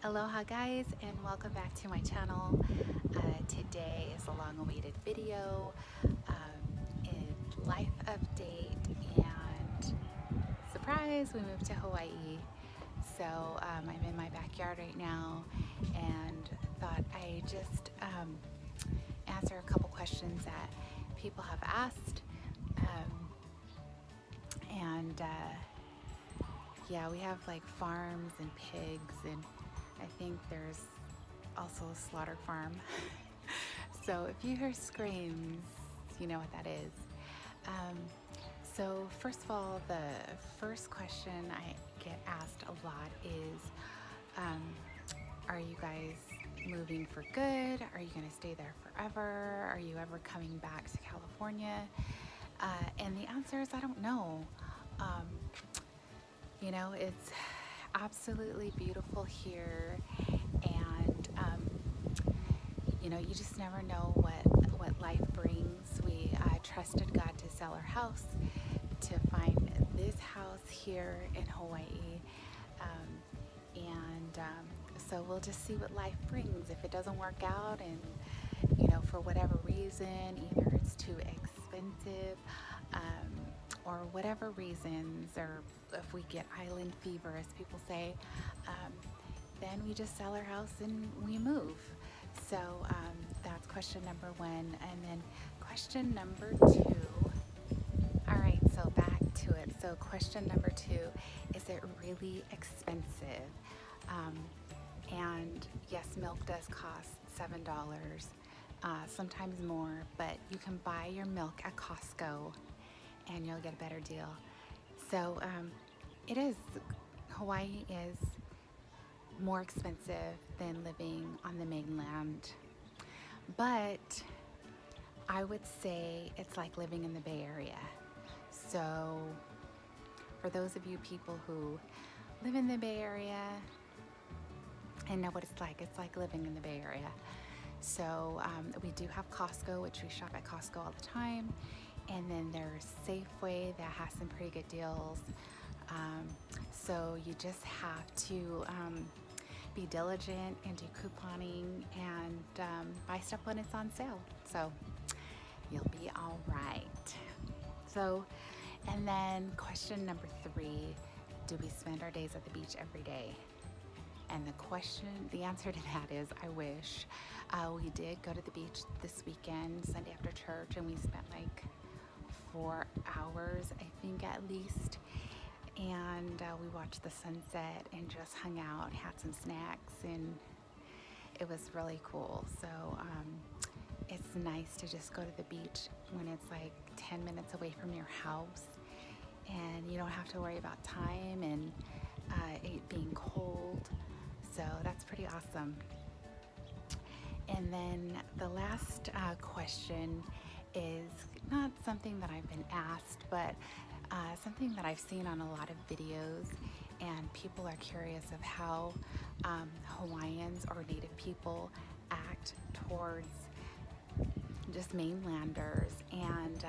Aloha guys, and welcome back to my channel. Today is a long-awaited video, in life update, and surprise, we moved to Hawaii. So I'm in my backyard right now and thought I'd just answer a couple questions that people have asked. Yeah, we have like farms and pigs, and I think there's also a slaughter farm. So if you hear screams, you know what that is. So first of all, the first question I get asked a lot is, are you guys moving for good? Are you gonna stay there forever? Are you ever coming back to California? And the answer is I don't know. You know, it's absolutely beautiful here, and you know, you just never know what life brings. We trusted God to sell our house to find this house here in Hawaii, so we'll just see what life brings. If it doesn't work out, and you know, for whatever reason, either it's too expensive, or whatever reasons, or if we get island fever, as people say, then we just sell our house and we move. So that's question number one. And then question number two. All right, so back to it. So question number two, is it really expensive? And yes, milk does cost $7, sometimes more, but you can buy your milk at Costco and you'll get a better deal. So it is, Hawaii is more expensive than living on the mainland, but I would say it's like living in the Bay Area. So for those of you people who live in the Bay Area and know what it's like living in the Bay Area. So we do have Costco, which we shop at Costco all the time. And then there's Safeway that has some pretty good deals. So you just have to be diligent and do couponing and buy stuff when it's on sale. So you'll be all right. So, and then question number three, do we spend our days at the beach every day? And the answer to that is, I wish. We did go to the beach this weekend, Sunday after church, and we spent like 4 hours, I think, at least. And we watched the sunset and just hung out, had some snacks, and it was really cool. So it's nice to just go to the beach when it's like 10 minutes away from your house, and you don't have to worry about time and it being cold. So that's pretty awesome. And then the last question is not something that I've been asked, but something that I've seen on a lot of videos, and people are curious of how Hawaiians or Native people act towards just mainlanders. And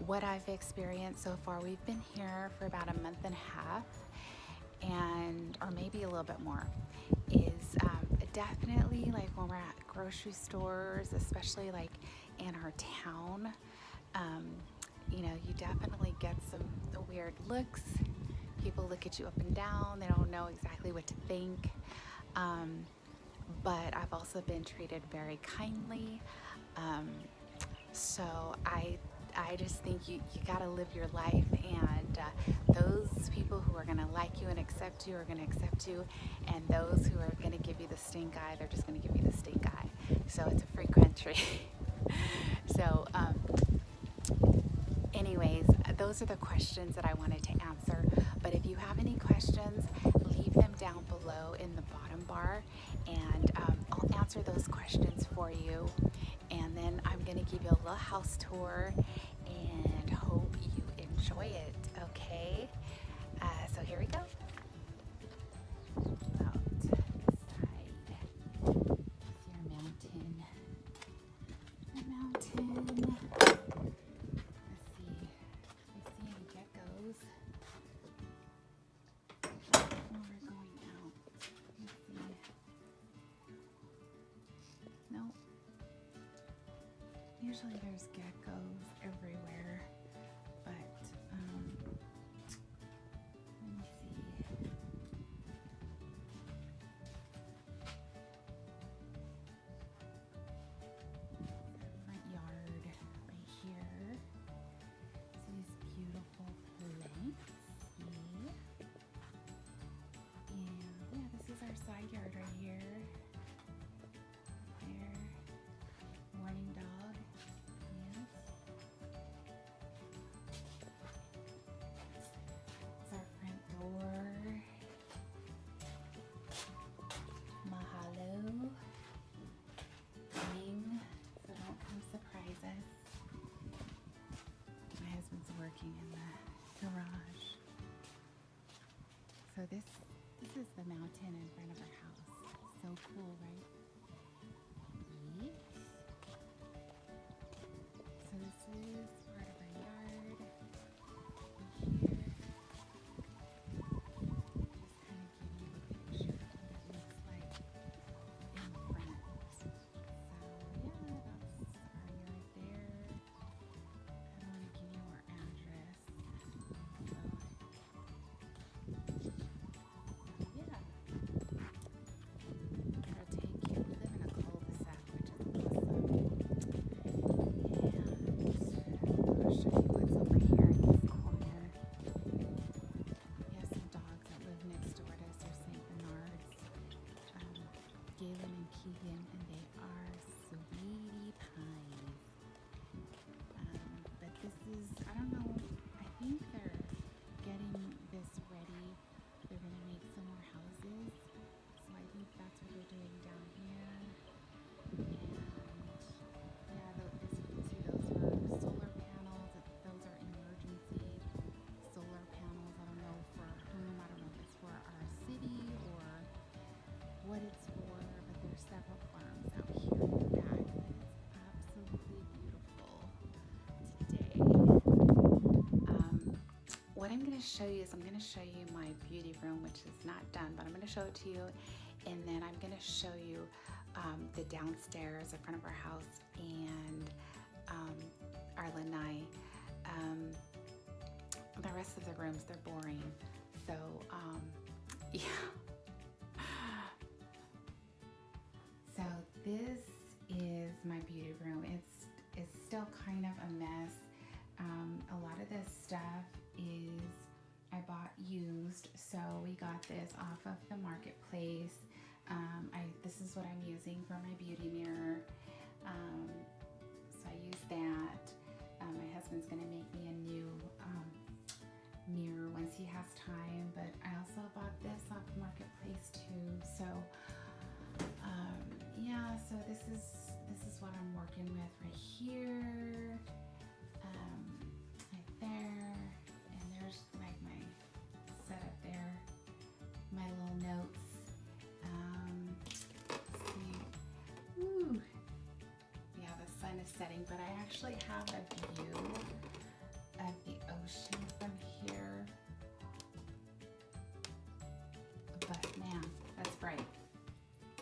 what I've experienced so far, we've been here for about a month and a half, or maybe a little bit more, is definitely like when we're at grocery stores, especially like in our town, you know, you definitely get some weird looks. People look at you up and down. They don't know exactly what to think. But I've also been treated very kindly. So I just think you gotta live your life, and those people who are gonna like you and accept you are gonna accept you, and those who are gonna give you the stink eye, they're just gonna give you the stink eye. So it's a free country. So anyways, those are the questions that I wanted to answer. But if you have any questions, leave them down below in the bottom bar, and I'll answer those questions for you. And then I'm gonna give you a little house tour and hope you enjoy it, okay? So here we go. Outside. Your mountain. The mountain. Let's see. I see any geckos. When we're going out. Let's see. usually there's geckos everywhere, but let me see. Front yard right here. See these beautiful plants. See? And yeah, this is our side yard right here. There. Morning dog. Yes. It's our front door. Mahalo. Ring. So don't come surprise us. My husband's working in the garage. So this is the mountain in front of our house. So cool, right? Yes. So this is part of our yard. Here. Just kind of give you a picture of what it looks like in front. So yeah, that's our yard there. I want to give you our address. Yeah. It'll take you. We live in a cul-de-sac, which is awesome. And I'll show you what's over here in this corner. We have some dogs that live next door to us. They're St. Bernards, Galen and Keegan, and they are sweetie pies. But this is, I don't know, I think they're getting this ready. They're going to make some more houses. So I think that's what they're doing down here. And yeah, as you can see, those are solar panels. Those are emergency solar panels. I don't know for whom. I don't know if it's for our city or what it's for, but there's several farms out here in the back. But it's absolutely beautiful today. What I'm going to show you is I'm going to show you my beauty room, which is not done, but I'm going to show it to you. And then I'm going to show you the downstairs in front of our house and our lanai. The rest of the rooms, they're boring. So, yeah. So this is my beauty room. It's still kind of a mess. A lot of this stuff is I bought used, so we got this off of the marketplace. This is what I'm using for my beauty mirror. So I use that. My husband's gonna make me a new mirror once he has time, but I also bought this off the marketplace too. So yeah, so this is what I'm working with right here, right there, and there's like my setup there, my little notes. Let's see, ooh, yeah, the sun is setting, but I actually have a view of the ocean from here. But man, that's bright.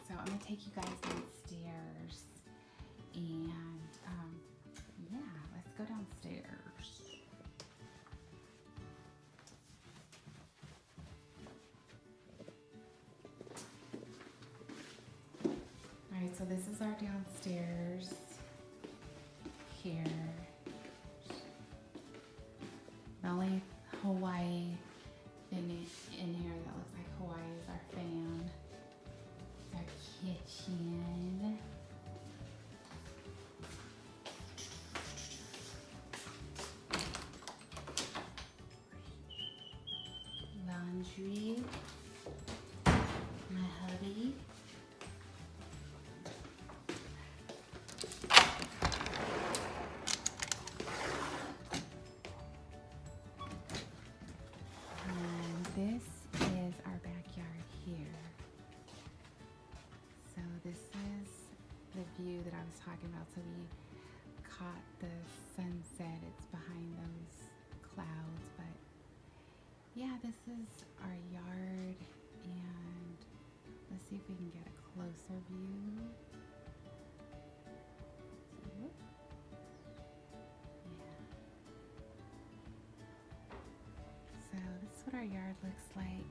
So I'm gonna take you guys downstairs, and yeah, let's go downstairs. All right, so this is our downstairs here. The only Hawaii thing in here that looks like Hawaii is our fan. Our kitchen. Laundry. My hubby. And this is our backyard here. So this is the view that I was talking about. So we caught the sunset. It's behind those clouds, but yeah, this is our yard, and let's see if we can get a closer view. So, yard looks like.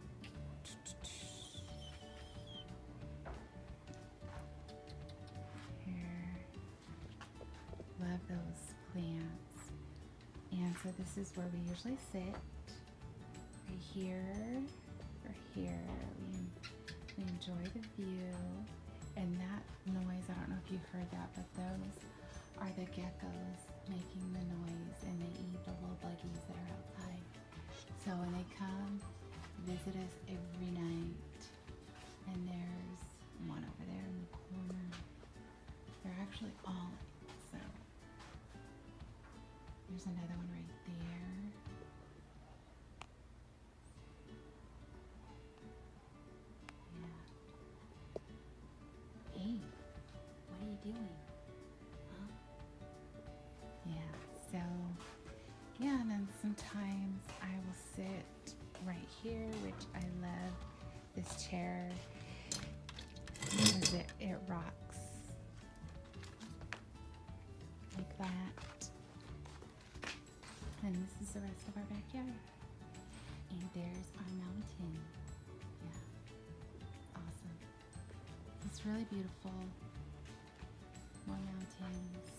Here. Love those plants. And so this is where we usually sit. Right here or here. We enjoy the view. And that noise, I don't know if you heard that, but those are the geckos making the noise, and they eat the little buggies that are outside. So when they come visit us every night, and there's one over there in the corner. They're actually all, so there's another one right there. Yeah. Hey, what are you doing? Huh? Yeah, so, yeah, and then sometimes I will sit right here, which I love this chair because it rocks like that. And this is the rest of our backyard. And there's our mountain. Yeah, awesome. It's really beautiful. More mountains.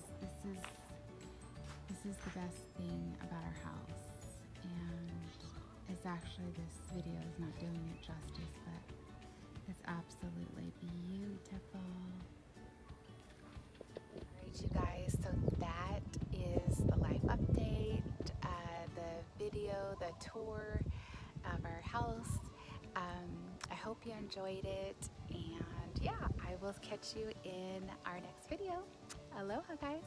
This is the best thing about our house. And it's actually, this video is not doing it justice, but it's absolutely beautiful. Alright, you guys, so that is the life update, the video, the tour of our house. I hope you enjoyed it, and yeah, I will catch you in our next video. Aloha, guys.